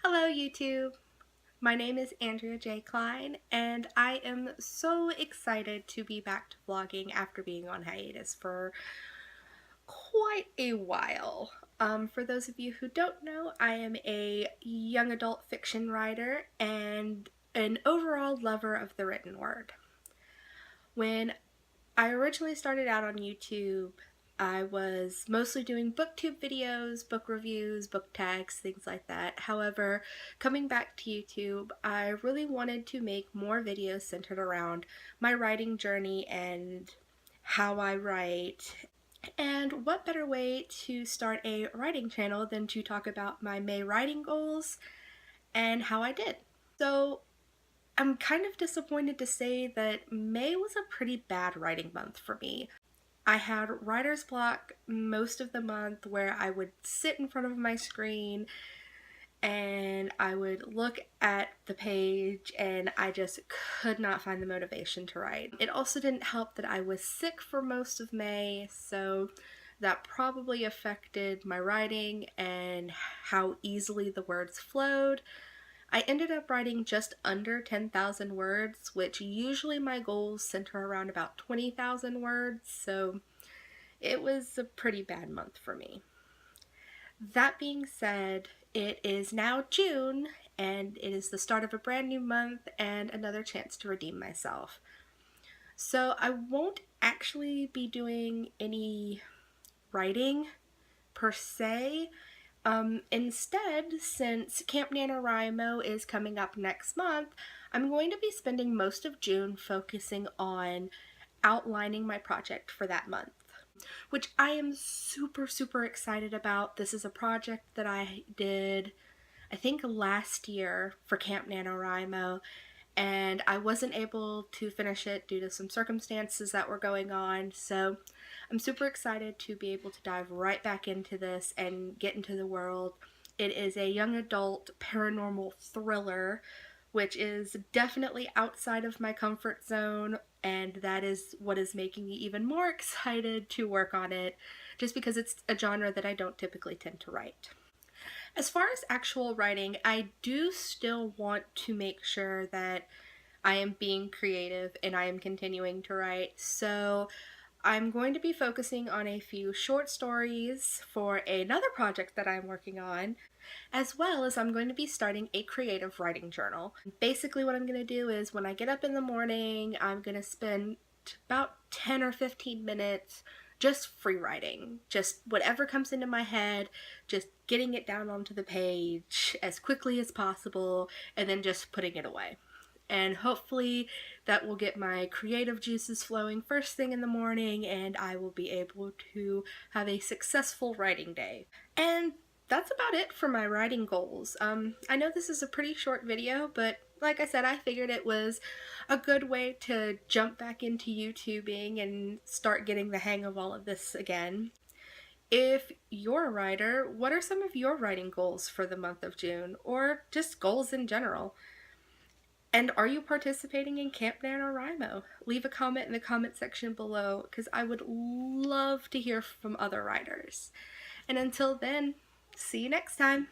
Hello YouTube! My name is Andrea J. Klein and I am so excited to be back to vlogging after being on hiatus for quite a while. For those of you who don't know, I am a young adult fiction writer and an overall lover of the written word. When I originally started out on YouTube, I was mostly doing booktube videos, book reviews, book tags, things like that. However, coming back to YouTube, I really wanted to make more videos centered around my writing journey and how I write. And what better way to start a writing channel than to talk about my May writing goals and how I did. So I'm kind of disappointed to say that May was a pretty bad writing month for me. I had writer's block most of the month where I would sit in front of my screen and I would look at the page and I just could not find the motivation to write. It also didn't help that I was sick for most of May, so that probably affected my writing and how easily the words flowed. I ended up writing just under 10,000 words, which usually my goals center around about 20,000 words, so it was a pretty bad month for me. That being said, it is now June, and it is the start of a brand new month and another chance to redeem myself. So I won't actually be doing any writing per se. Instead, since Camp NaNoWriMo is coming up next month, I'm going to be spending most of June focusing on outlining my project for that month, which I am super excited about. This is a project that I did, I think last year for Camp NaNoWriMo, and I wasn't able to finish it due to some circumstances that were going on, so I'm super excited to be able to dive right back into this and get into the world. It is a young adult paranormal thriller, which is definitely outside of my comfort zone, and that is what is making me even more excited to work on it, just because it's a genre that I don't typically tend to write. As far as actual writing, I do still want to make sure that I am being creative and I am continuing to write, so I'm going to be focusing on a few short stories for another project that I'm working on, as well as I'm going to be starting a creative writing journal. Basically what I'm going to do is when I get up in the morning, I'm going to spend about 10 or 15 minutes just free writing. Just whatever comes into my head, just getting it down onto the page as quickly as possible, and then just putting it away. And hopefully that will get my creative juices flowing first thing in the morning, and I will be able to have a successful writing day. And that's about it for my writing goals. I know this is a pretty short video, but like I said, I figured it was a good way to jump back into YouTubing and start getting the hang of all of this again. If you're a writer, what are some of your writing goals for the month of June, or just goals in general? And are you participating in Camp NaNoWriMo? Leave a comment in the comment section below, because I would love to hear from other writers. And until then, see you next time!